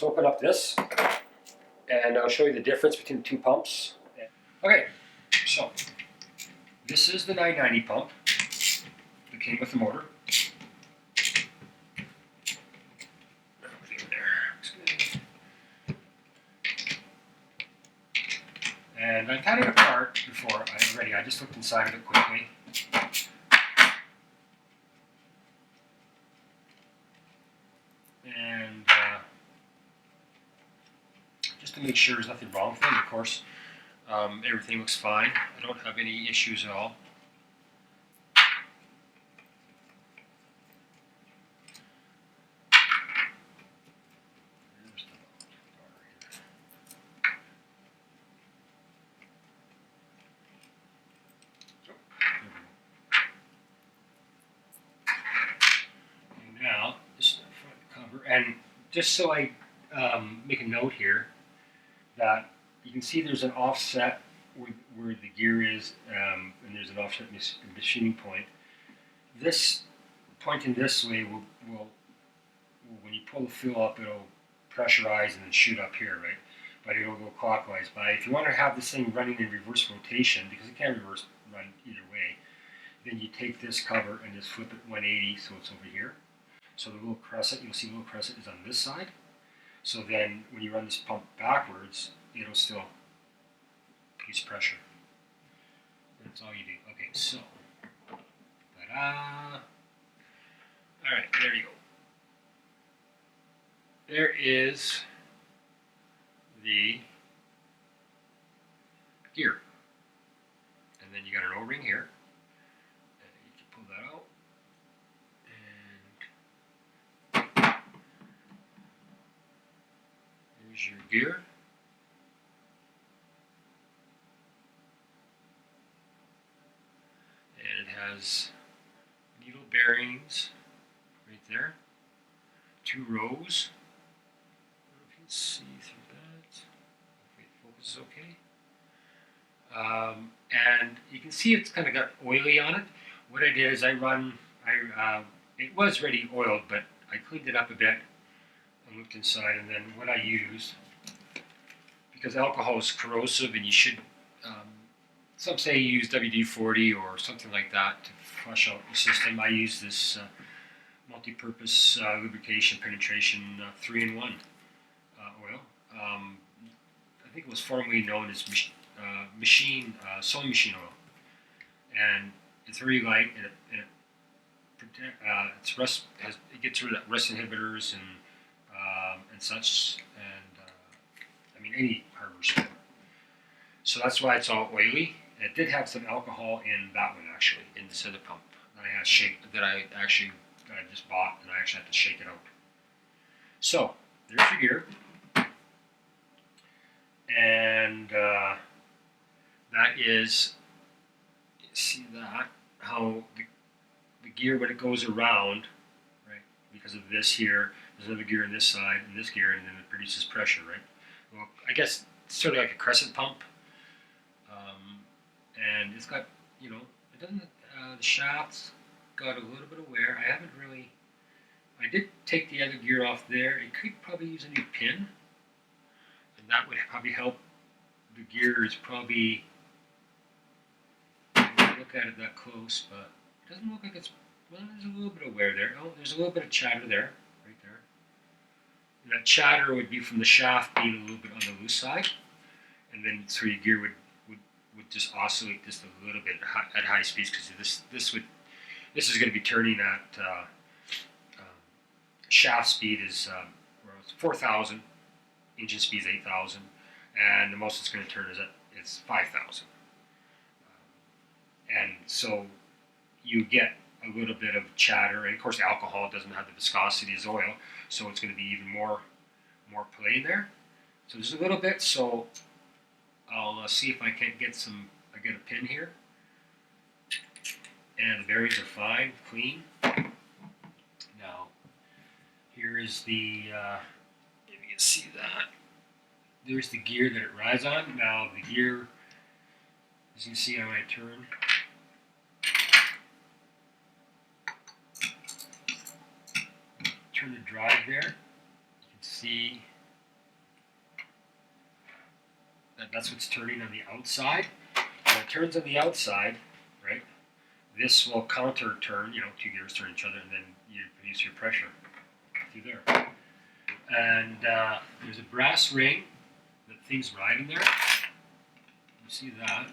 let's open up this and I'll show you the difference between the two pumps. Okay, so this is the 990 pump that came with the motor. And I've had it apart before already. I just looked inside of it quickly. And just to make sure there's nothing wrong with it, of course, everything looks fine. I don't have any issues at all. Now, this is the front cover, and just so I make a note here that you can see there's an offset where the gear is, and there's an offset machining point. This pointing this way will when you pull the fuel up, it'll pressurize and then shoot up here, right? But it'll go clockwise. But if you want to have this thing running in reverse rotation, because it can reverse run either way, then you take this cover and just flip it 180 so it's over here. So the little crescent, you'll see the little crescent is on this side. So then when you run this pump backwards, it'll still produce pressure. That's all you do. Okay, so, ta-da! Alright, there you go. There is the gear. And then you got an O-ring here. And you can pull that out. Here's your gear. And it has needle bearings right there. 2 rows. I don't know if you can see through that. Hopefully the focus is okay. And you can see it's kind of got oily on it. What I did is it was already oiled, but I cleaned it up a bit and looked inside, and then what I used, because alcohol is corrosive and you should, some say you use WD-40 or something like that to flush out the system. I use this multi-purpose lubrication penetration 3-in-1 oil. I think it was formerly known as sewing machine oil, and it's very light and it gets rid of rust inhibitors and such, and I mean any hardware store. So that's why it's all oily. And it did have some alcohol in that one actually, in the center pump that I just bought, and I actually had to shake it out. So there's your gear, and that is, see that how the gear, when it goes around, right? Because of this here, there's another gear on this side, and this gear, and then it produces pressure, right? Well, I guess it's sort of like a crescent pump, and it's got, you know, it doesn't. The shaft's got a little bit of wear. I did take the other gear off there. It could probably use a new pin, and that would probably help. The gear is probably, I don't look at it that close, but it doesn't look like it's, well, there's a little bit of wear there. Oh, there's a little bit of chatter there, right there. And that chatter would be from the shaft being a little bit on the loose side, and then so your gear would just oscillate just a little bit at high speeds, because this is going to be turning at shaft speed is 4,000, engine speed is 8,000, and the most it's going to turn is 5,000. And so you get a little bit of chatter, and of course alcohol doesn't have the viscosity as oil, so it's going to be even more play in there. So there's a little bit. So I'll see if I can't get I get a pin here, and the bearings are fine, clean. Now here is the if you can see that, there's the gear that it rides on. Now the gear, as you can see on my turn, turn the drive there, you can see That's what's turning on the outside. When it turns on the outside, right, this will counter turn, you know, two gears turn each other, and then you produce your pressure through there. And there's a brass ring that things ride in there. You see that.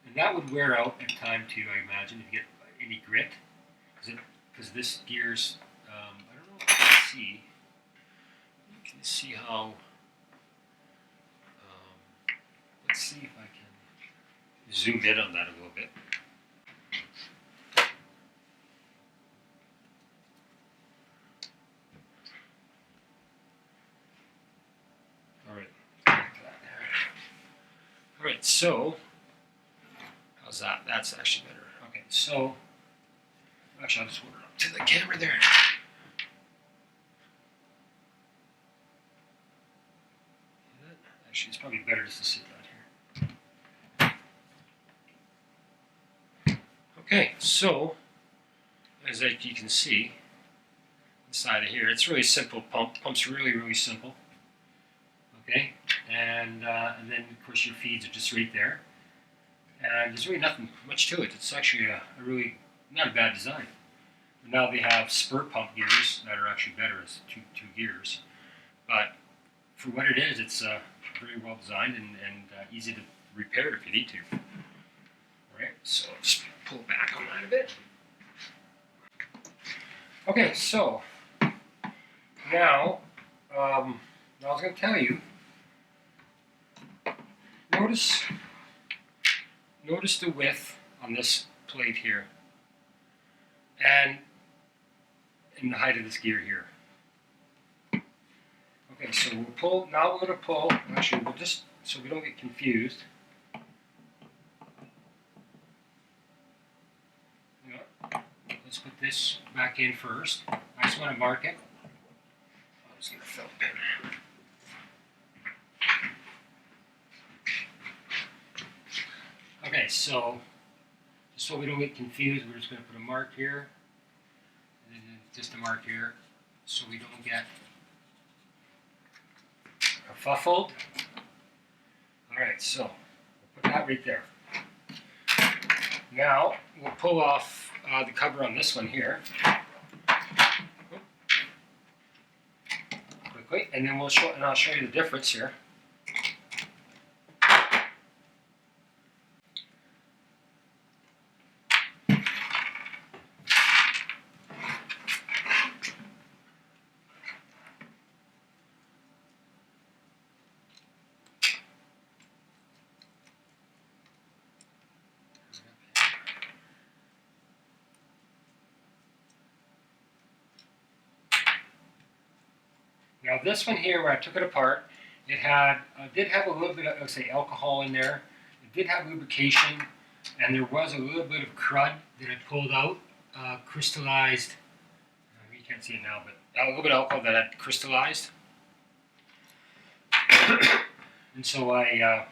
And that would wear out in time too, I imagine, if you get any grit. Because this gear's, I don't know if you can see. You can see how, let's see if I can zoom in on that a little bit. Alright, so, how's that? That's actually better. Okay, so, actually I'll just hold it up to the camera there. Actually, it's probably better just to sit down here. Okay, so, as you can see, inside of here, it's really simple pump. Pump's really, really simple. Okay, and then of course your feeds are just right there, and there's really nothing much to it. It's actually a really not a bad design. But now they have spur pump gears that are actually better as two gears, but for what it is, it's very well designed and easy to repair if you need to. All right, so just pull back on that a bit. Okay, so now I was going to tell you. Notice the width on this plate here, and the height of this gear here. Okay, so we'll pull. Now we're going to pull. Actually, we'll just so we don't get confused. Let's put this back in first. I just want to mark it. I'm just going to fill it in. Okay, so just so we don't get confused, we're just going to put a mark here, and then just a mark here, so we don't get kerfuffled. All right, so we'll put that right there. Now we'll pull off the cover on this one here, quickly, and then I'll show you the difference here. Now this one here, where I took it apart, it had did have a little bit of, let's say, alcohol in there. It did have lubrication, and there was a little bit of crud that I pulled out, crystallized. You can't see it now, but a little bit of alcohol that had crystallized. And so I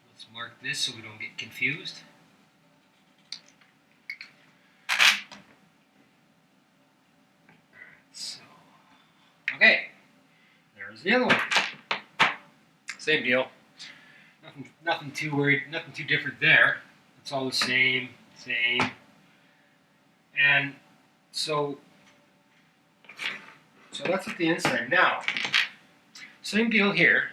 let's mark this so we don't get confused. Okay, there's the other one. Same deal. Nothing too worried, nothing too different there. It's all the same. And so that's at the inside. Now, same deal here.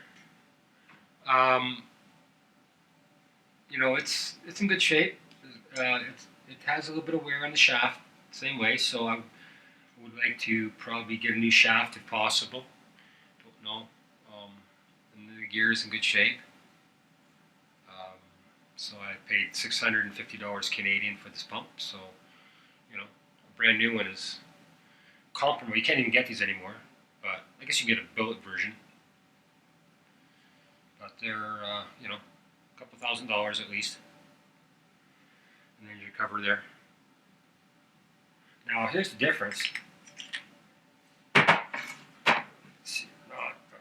You know, it's in good shape. It has a little bit of wear on the shaft, same way. So I would like to probably get a new shaft if possible. Don't know. And the gear is in good shape. So I paid $650 Canadian for this pump. So, you know, a brand new one is comparable. You can't even get these anymore, but I guess you can get a billet version. But they're, you know, a couple $1,000 at least. And then your cover there. Now here's the difference. See or not, but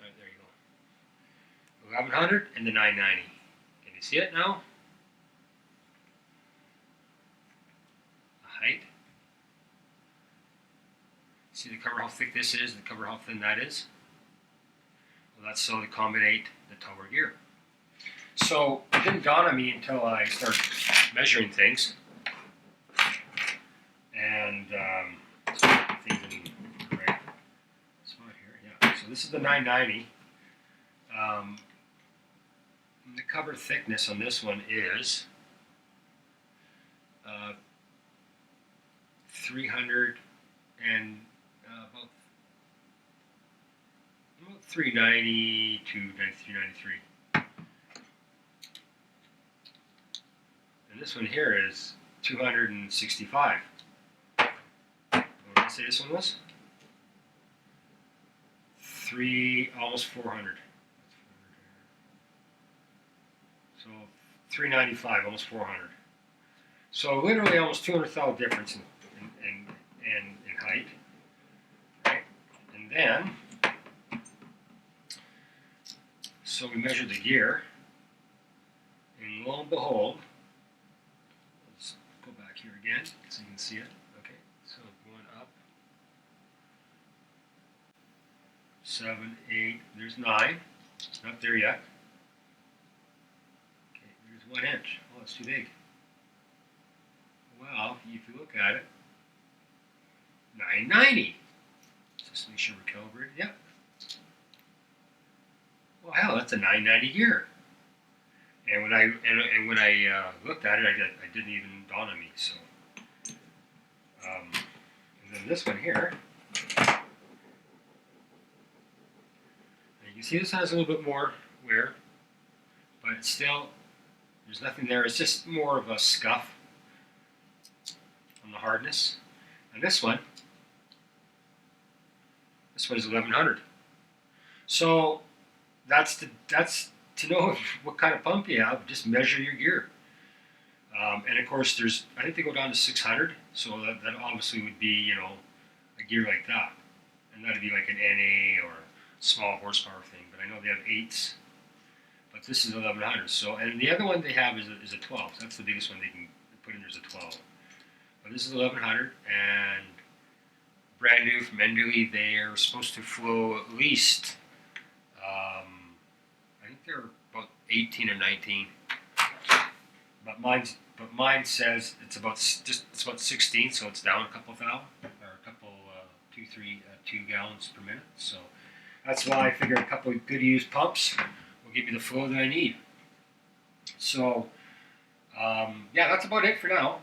right, there you go. 1100 and the 990. Can you see it now? The height. See the cover how thick this is, the cover how thin that is? Well, that's so to accommodate the taller gear. So it didn't dawn on me until I started measuring things. And so things in the right spot here. Yeah. So this is the 990. The cover thickness on this one is 300 and about 390 to 393. And this one here is 265. What did I say this one was? Almost 400. So 395, almost 400. So literally almost 200,000 difference in height. Right? And then, so we measured the gear, and lo and behold, let's go back here again so you can see it. Okay, so going up, 7, 8, there's 9, not there yet. Okay, there's 1 inch. Oh, it's too big. Well, if you look at it, 990. Just make sure we're calibrated. Yep. Well, hell, that's a 990 gear. And when I looked at it, I didn't even dawn on me. So, and then this one here, and you can see this has a little bit more wear, but it's still, there's nothing there. It's just more of a scuff on the hardness. And this one is 1100. So that's to know what kind of pump you have. Just measure your gear. And of course, I think they go down to 600. So that obviously would be, you know, a gear like that, and that'd be like an NA or small horsepower thing. But I know they have 8s, but this is 1100. So, and the other one they have is a 12. That's the biggest one they can put in. There's a 12. But this is 1100, and brand new from Enderle. They are supposed to flow at least, I think they're about 18 or 19. But mine says it's about 16, so it's down a couple thousand, or a couple 2 gallons per minute. So that's why I figure a couple of good used pumps will give me the flow that I need. So yeah, that's about it for now.